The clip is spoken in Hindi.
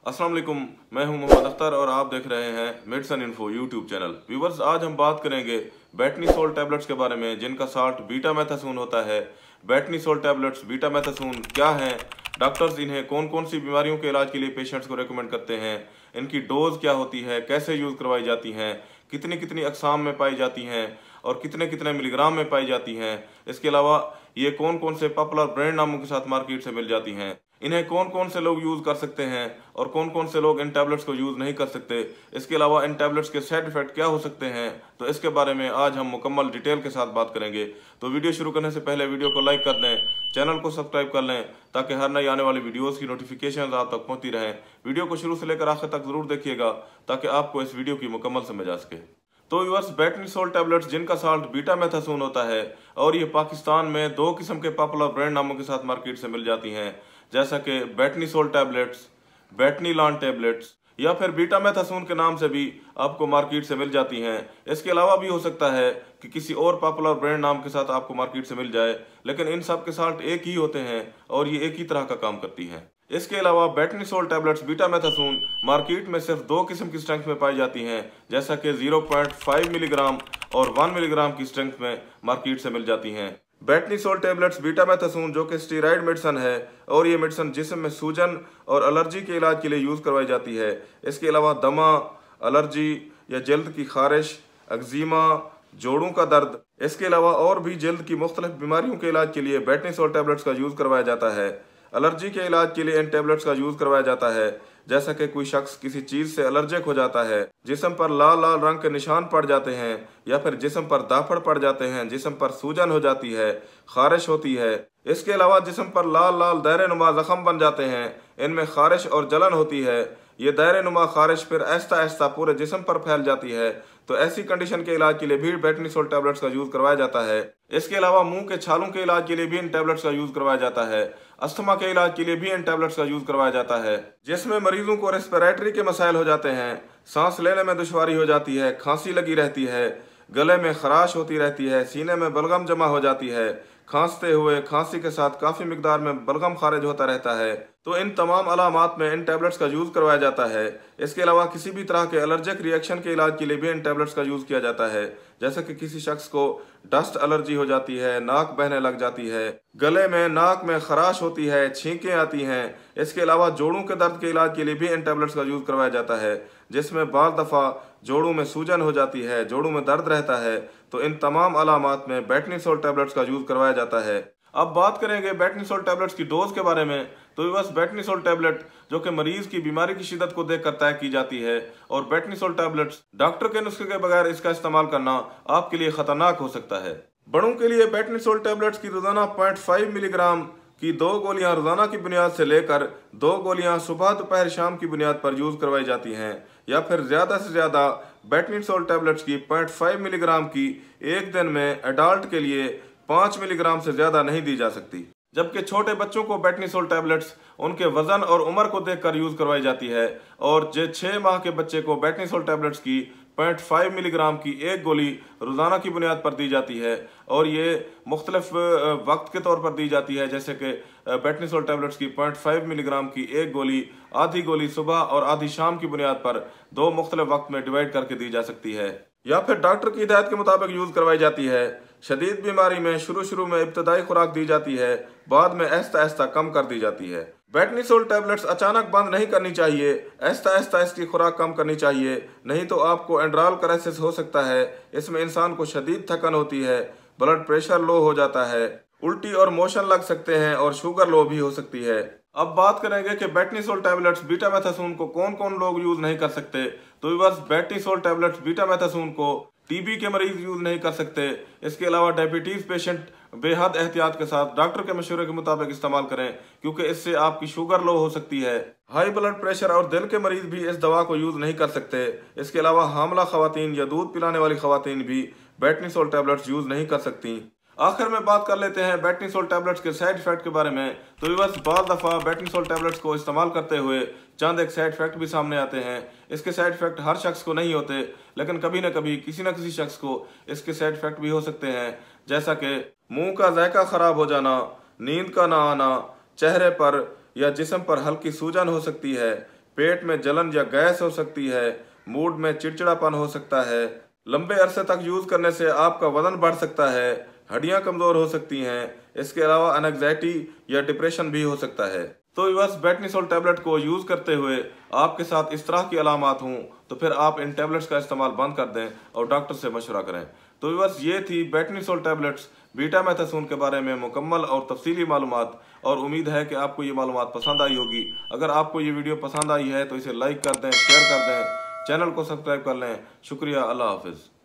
अस्सलाम वालेकुम, मैं हूं मोहम्मद अख्तर और आप देख रहे हैं medicine info YouTube channel. Viewers, आज हम बात करेंगे बेटनीसोल टैबलेट्स के बारे में जिनका साल्ट बीटामेथासोन होता है। बेटनीसोल टैबलेट्स बीटामेथासोन क्या हैं, डॉक्टर्स इन्हें कौन कौन सी बीमारियों के इलाज के लिए पेशेंट्स को रेकमेंड करते हैं, इनकी डोज क्या होती है, कैसे यूज़ करवाई जाती हैं, कितनी कितनी अक़साम में पाई जाती हैं और कितने कितने मिलीग्राम में पाई जाती हैं। इसके अलावा ये कौन कौन से पॉपुलर ब्रांड नामों के साथ मार्केट से मिल जाती हैं, इन्हें कौन कौन से लोग यूज़ कर सकते हैं और कौन कौन से लोग इन टैबलेट्स को यूज़ नहीं कर सकते। इसके अलावा इन टैबलेट्स के साइड इफ़ेक्ट क्या हो सकते हैं, तो इसके बारे में आज हम मुकम्मल डिटेल के साथ बात करेंगे। तो वीडियो शुरू करने से पहले वीडियो को लाइक कर दें, चैनल को सब्सक्राइब कर लें ताकि हर नई आने वाली वीडियोज़ की नोटिफिकेशन आप तक पहुँचती रहें। वीडियो को शुरू से लेकर आखिर तक ज़रूर देखिएगा ताकि आपको इस वीडियो की मुकम्मल समझ आ सके। तो व्यूअर्स, बेटनीसोल टैबलेट्स जिनका साल्ट बीटामेथासोन होता है और ये पाकिस्तान में दो किस्म के पॉपुलर ब्रांड नामों के साथ मार्केट से मिल जाती हैं, जैसा कि बेटनीसोल टैबलेट्स, बेटनीलान टैबलेट्स या फिर बीटामेथासोन के नाम से भी आपको मार्केट से मिल जाती हैं। इसके अलावा भी हो सकता है कि किसी और पॉपुलर ब्रांड नाम के साथ आपको मार्केट से मिल जाए, लेकिन इन सब के साल्ट एक ही होते हैं और ये एक ही तरह का काम करती हैं। इसके अलावा बेटनीसोल टैबलेट्स बीटामेथासोन मार्केट में सिर्फ दो किस्म की स्ट्रेंथ में पाई जाती हैं, जैसा कि 0.5 मिलीग्राम और 1 मिलीग्राम की स्ट्रेंथ में मार्केट से मिल जाती हैं। बेटनीसोल टैबलेट्स बीटामेथासोन जो कि स्टेरॉइड मेडिसिन है और ये मेडिसिन जिस्म में सूजन और एलर्जी के इलाज के लिए यूज़ करवाई जाती है। इसके अलावा दमा, एलर्जी या जल्द की खारिश, एक्जिमा, जोड़ों का दर्द, इसके अलावा और भी जल्द की मुख्तलिफ बीमारियों के इलाज के लिए बेटनीसोल टैबलेट्स का यूज़ करवाया जाता है। एलर्जी के इलाज के लिए इन टैबलेट्स का यूज़ करवाया जाता है, जैसा कि कोई शख्स किसी चीज़ से एलर्जिक हो जाता है, जिस्म पर लाल लाल रंग के निशान पड़ जाते हैं या फिर जिस्म पर दाफड़ पड़ जाते हैं, जिस्म पर सूजन हो जाती है, खारिश होती है। इसके अलावा जिस्म पर लाल लाल दायरे नुमा जख्म बन जाते हैं, इनमें खारिश और जलन होती है। ये दायरे नुमा खारिश फिर आहिस्ता आहिस्ता पूरे जिस्म पर फैल जाती है, तो ऐसी कंडीशन के इलाज के लिए भी बेटनीसोल टैबलेट्स का यूज़ करवाया जाता है। इसके अलावा मुंह के छालों के इलाज के लिए भी इन टैबलेट्स का यूज़ करवाया जाता है। अस्थमा के इलाज के लिए भी इन टैबलेट्स का यूज़ करवाया जाता है। जिसमें मरीजों को रेस्पिरेटरी के मसाइल हो जाते हैं, सांस लेने में दुश्वारी हो जाती है, खांसी लगी रहती है, गले में खराश होती रहती है, सीने में बलगम जमा हो जाती है, खांसते हुए खांसी के साथ काफ़ी मिकदार में बलगम खारिज होता रहता है, तो इन तमाम अलामात में इन टैबलेट्स का यूज़ करवाया जाता है। इसके अलावा किसी भी तरह के एलर्जिक रिएक्शन के इलाज के लिए भी इन टैबलेट्स का यूज़ किया जाता है, जैसे कि किसी शख्स को डस्ट एलर्जी हो जाती है, नाक बहने लग जाती है, गले में नाक में खराश होती है, छींकें आती हैं। इसके अलावा जोड़ों के दर्द के इलाज के लिए भी इन टैबलेट्स का यूज़ करवाया जाता है, जिसमें बाज़ दफ़ा जोड़ों में सूजन हो जाती है, जोड़ों में दर्द रहता है, तो इन तमाम अलामात में बेटनीसोल टैबलेट्स का यूज़ करवाया जाता है। अब बात करेंगे बेटनीसोल टैबलेट्स की डोज के बारे में। तो बस बेटनीसोल टैबलेट जो कि मरीज की बीमारी की शिद्दत को देखकर तय की जाती है और बेटनीसोल टैबलेट्स डॉक्टर के नुस्खे के बगैर इसका इस्तेमाल करना आपके लिए खतरनाक हो सकता है। बड़ों के लिए बेटनीसोल टैबलेट्स की रोजाना 0.5 मिलीग्राम की 2 गोलियां रोजाना की बुनियाद से लेकर 2 गोलियां सुबह दोपहर शाम की बुनियाद पर यूज करवाई जाती हैं, या फिर ज्यादा से ज्यादा बेटनीसोल टैबलेट्स की 0.5 मिलीग्राम की एक दिन में एडल्ट के लिए 5 मिलीग्राम से ज्यादा नहीं दी जा सकती। जबकि छोटे बच्चों को बेटनीसोल टैबलेट्स उनके वजन और उम्र को देखकर यूज करवाई जाती है, और जो 6 माह के बच्चे को बेटनीसोल टैबलेट्स की 0.5 मिलीग्राम की एक गोली रोजाना की बुनियाद पर दी जाती है, और ये मुख्तलिफ वक्त के तौर पर दी जाती है, जैसे कि बेटनीसोल टैबलेट्स की 0.5 मिलीग्राम की एक गोली आधी गोली सुबह और आधी शाम की बुनियाद पर 2 मुख्तलिफ वक्त में डिवाइड करके दी जा सकती है, या फिर डॉक्टर की हिदायत के मुताबिक यूज करवाई जाती है। शदीद बीमारी में शुरू में इब्तदाई खुराक दी जाती है, बाद में आहिस्ता आहिस्ता कम कर दी जाती है। बेटनीसोल टैबलेट्स अचानक बंद नहीं करनी चाहिए, आहिस्ता आहिस्ता इसकी खुराक कम करनी चाहिए, नहीं तो आपको एंड्राल क्राइसिस हो सकता है। इसमें इंसान को शदीद थकन होती है, ब्लड प्रेशर लो हो जाता है, उल्टी और मोशन लग सकते हैं और शुगर लो भी हो सकती है। अब बात करेंगे कि बेटनीसोल टैबलेट्स बीटामेथासोन को कौन कौन लोग यूज नहीं कर सकते। तो बस बेटनीसोल टैबलेट्स बीटामेथासोन को टीबी के मरीज यूज नहीं कर सकते। इसके अलावा डायबिटीज पेशेंट बेहद एहतियात के साथ डॉक्टर के मशवरे के मुताबिक इस्तेमाल करें, क्योंकि इससे आपकी शुगर लो हो सकती है। हाई ब्लड प्रेशर और दिल के मरीज भी इस दवा को यूज नहीं कर सकते। इसके अलावा हामला खवातीन या दूध पिलाने वाली खवातीन भी बेटनीसोल टैबलेट्स यूज नहीं कर सकती। आखिर में बात कर लेते हैं बेटनीसोल टैबलेट्स के साइड इफेक्ट के बारे में। तो बस बाज़ दफ़ा बेटनीसोल टैबलेट्स को इस्तेमाल करते हुए चंद एक साइड इफेक्ट भी सामने आते हैं। इसके साइड इफेक्ट हर शख्स को नहीं होते, लेकिन कभी न कभी किसी न किसी शख्स को इसके साइड इफेक्ट भी हो सकते हैं, जैसा कि मुंह का जायका खराब हो जाना, नींद का ना आना, चेहरे पर या जिस्म पर हल्की सूजन हो सकती है, पेट में जलन या गैस हो सकती है, मूड में चिड़चिड़ापन हो सकता है, लंबे अरसे तक यूज करने से आपका वजन बढ़ सकता है, हड्डियां कमजोर हो सकती हैं। इसके अलावा एंजाइटी या डिप्रेशन भी हो सकता है। तो व्यूअर्स, बेटनीसोल टैबलेट को यूज करते हुए आपके साथ इस तरह की अलामात हों तो फिर आप इन टैबलेट्स का इस्तेमाल बंद कर दें और डॉक्टर से मशवरा करें। तो व्यूअर्स, ये थी बेटनीसोल टैबलेट्स बीटामेथासोन के बारे में मुकम्मल और तफसीली मालूमात, और उम्मीद है कि आपको ये मालूमात पसंद आई होगी। अगर आपको ये वीडियो पसंद आई है तो इसे लाइक कर दें, शेयर कर दें, चैनल को सब्सक्राइब कर लें। शुक्रिया, अल्लाह हाफिज़।